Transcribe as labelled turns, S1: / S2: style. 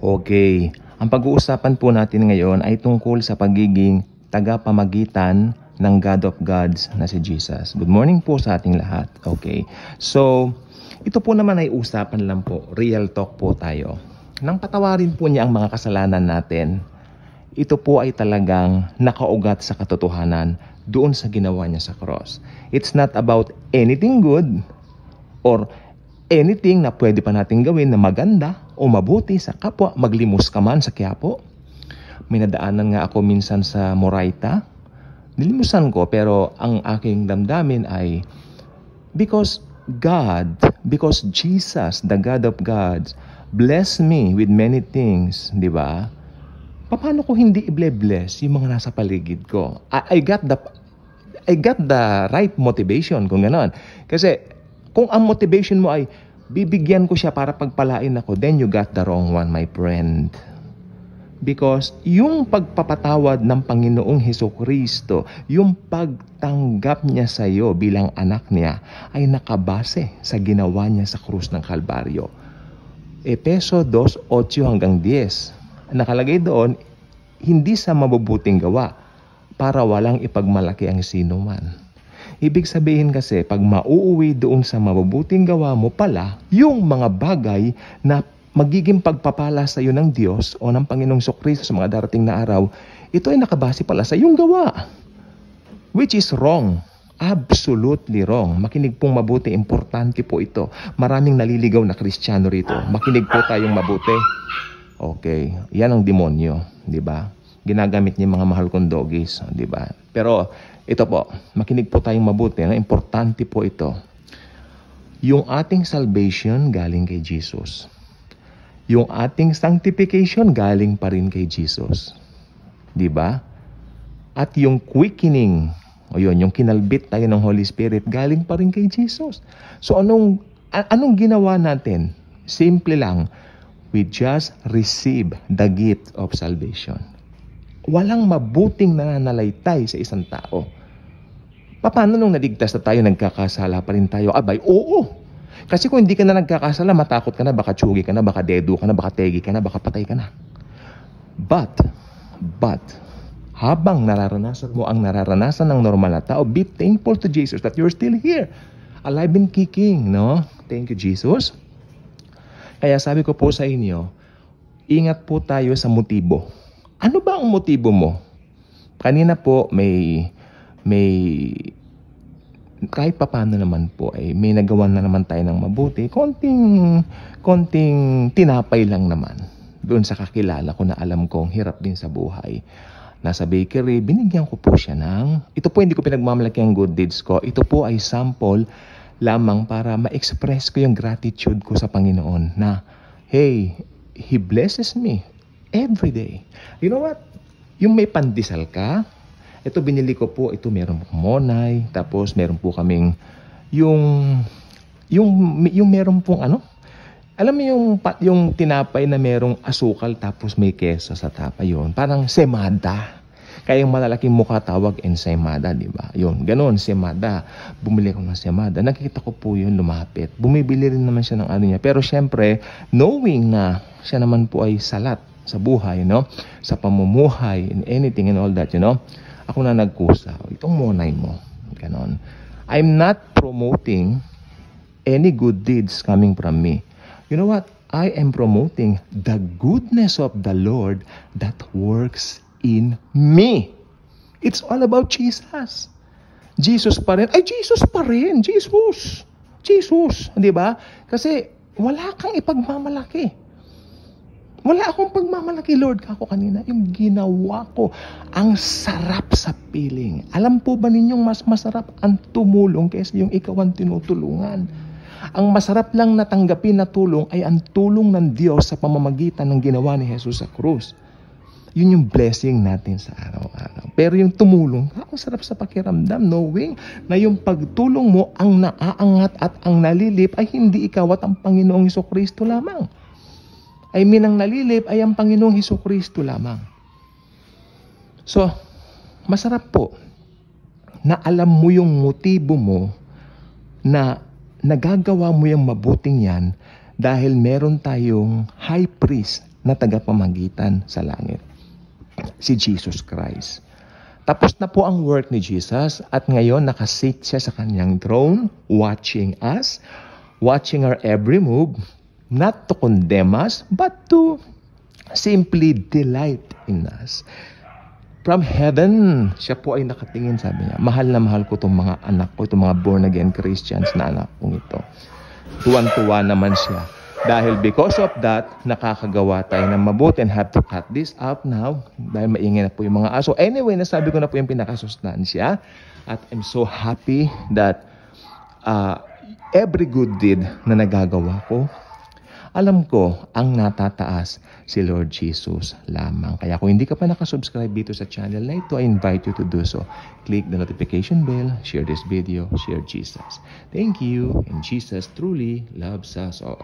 S1: Okay, ang pag-uusapan po natin ngayon ay tungkol sa pagiging tagapamagitan ng God of Gods na si Jesus. Good morning po sa ating lahat. Okay, so ito po naman ay usapan lang po, real talk po tayo. Nang patawarin po niya ang mga kasalanan natin, ito po ay talagang nakaugat sa katotohanan doon sa ginawa niya sa cross. It's not about anything good or anything na pwede pa natin gawin na maganda o mabuti sa kapwa. Maglimos ka man sa Quiapo. May nadaanan nga ako minsan sa Moraita. Nilimusan ko, pero ang aking damdamin ay because Jesus, the God of gods, bless me with many things, di ba? Paano ko hindi i-bless yung mga nasa paligid ko? I got the right motivation kung gano'n. Kasi kung ang motivation mo ay bibigyan ko siya para pagpalain ako, then you got the wrong one, my friend. Because yung pagpapatawad ng Panginoong Hesukristo, yung pagtanggap niya sa iyo bilang anak niya, ay nakabase sa ginawa niya sa krus ng Kalbaryo. Efeso 2:8 hanggang 10. Nakalagay doon, hindi sa mabubuting gawa, para walang ipagmalaki ang sino man. Ibig sabihin kasi, pag mauuwi doon sa mabubuting gawa mo pala, yung mga bagay na magiging pagpapala sa iyo ng Diyos o ng Panginoong Jesucristo sa mga darating na araw, ito ay nakabase pala sa iyong gawa. Which is wrong. Absolutely wrong. Makinig pong mabuti. Importante po ito. Maraming naliligaw na Kristiyano rito. Makinig po tayong mabuti. Okay. Yan ang demonyo. Di ba? Ginagamit niya mga mahal kong doggies. Di ba? Pero ito po, makinig po tayong mabuti. Importante po ito. Yung ating salvation galing kay Jesus. Yung ating sanctification galing pa rin kay Jesus. Di ba? At yung quickening, o yun, yung kinalbit tayo ng Holy Spirit, galing pa rin kay Jesus. So anong ginawa natin? Simple lang. We just receive the gift of salvation. Walang mabuting nananalaytay sa isang tao. Paano nung naligtas na tayo, nagkakasala pa rin tayo? Abay, oo. Kasi kung hindi ka na nagkakasala, matakot ka na, baka tsugi ka na, baka dedo ka na, baka tegi ka na, baka patay ka na. But, habang nararanasan mo ang nararanasan ng normal na tao, be thankful to Jesus that you're still here. Alive and kicking, no? Thank you, Jesus. Kaya sabi ko po sa inyo, ingat po tayo sa motibo. Ano ba ang motibo mo? Kanina po may kahit papaano naman po ay may nagawa na naman tayo ng mabuti. Konting tinapay lang naman. Doon sa kakilala ko na alam kong hirap din sa buhay. Nasa bakery, binigyan ko po siya ng, ito po hindi ko pinagmamalaki ang good deeds ko. Ito po ay sample lamang para ma-express ko yung gratitude ko sa Panginoon na, hey, He blesses me every day. You know what? Yung may pandesal ka, ito binili ko po, ito meron pong monay, tapos meron po kaming yung meron pong ano? Alam mo yung tinapay na merong asukal tapos may keso sa tapa yun. Parang semada. Kaya yung malalaking mukha tawag ensaymada, di ba? Yun, ganoon, semada. Bumili ko ng semada. Nakita ko po yun, lumapit. Bumibili rin naman siya ng ano niya. Pero syempre, knowing na siya naman po ay salat sa buhay, no? Sa pamumuhay, in anything and all that, you know? Ako na nagkusa. Itong monay mo. Ganon. I'm not promoting any good deeds coming from me. You know what? I am promoting the goodness of the Lord that works in me. It's all about Jesus. Jesus pa rin. Ay, Jesus pa rin. Jesus. Di ba? Kasi wala kang ipagmamalaki. Wala akong pagmamalaki, Lord, kako kanina. Yung ginawa ko, ang sarap sa piling. Alam po ba ninyong mas masarap ang tumulong kaysa yung ikaw ang tinutulungan? Ang masarap lang natanggapin na tulong ay ang tulong ng Diyos sa pamamagitan ng ginawa ni Jesus sa krus. Yun yung blessing natin sa araw-araw. Pero yung tumulong, ang sarap sa pakiramdam, knowing na yung pagtulong mo ang naaangat at ang nalilip ay hindi ikaw at ang Panginoong Hesukristo lamang. I mean, ang nalilip ay ang Panginoong Hesukristo lamang. So, masarap po na alam mo yung motibo mo na nagagawa mo yung mabuting yan dahil meron tayong high priest na tagapamagitan sa langit, si Jesus Christ. Tapos na po ang work ni Jesus at ngayon nakasit siya sa kanyang throne, watching us, watching our every move, not to condemn us, but to simply delight in us. From heaven, siya po ay nakatingin, sabi niya, mahal na mahal ko itong mga anak ko, itong mga born-again Christians na anak kong ito. Tuwan-tuwa naman siya. Dahil because of that, nakakagawa tayo ng mabuti and have to cut this out now dahil maingay na po yung mga aso. Anyway, nasabi ko na po yung pinakasustansya at I'm so happy that every good deed na nagagawa ko, alam ko, ang natataas si Lord Jesus lamang. Kaya kung hindi ka pa nakasubscribe dito sa channel na ito, I invite you to do so. Click the notification bell, share this video, share Jesus. Thank you, and Jesus truly loves us all.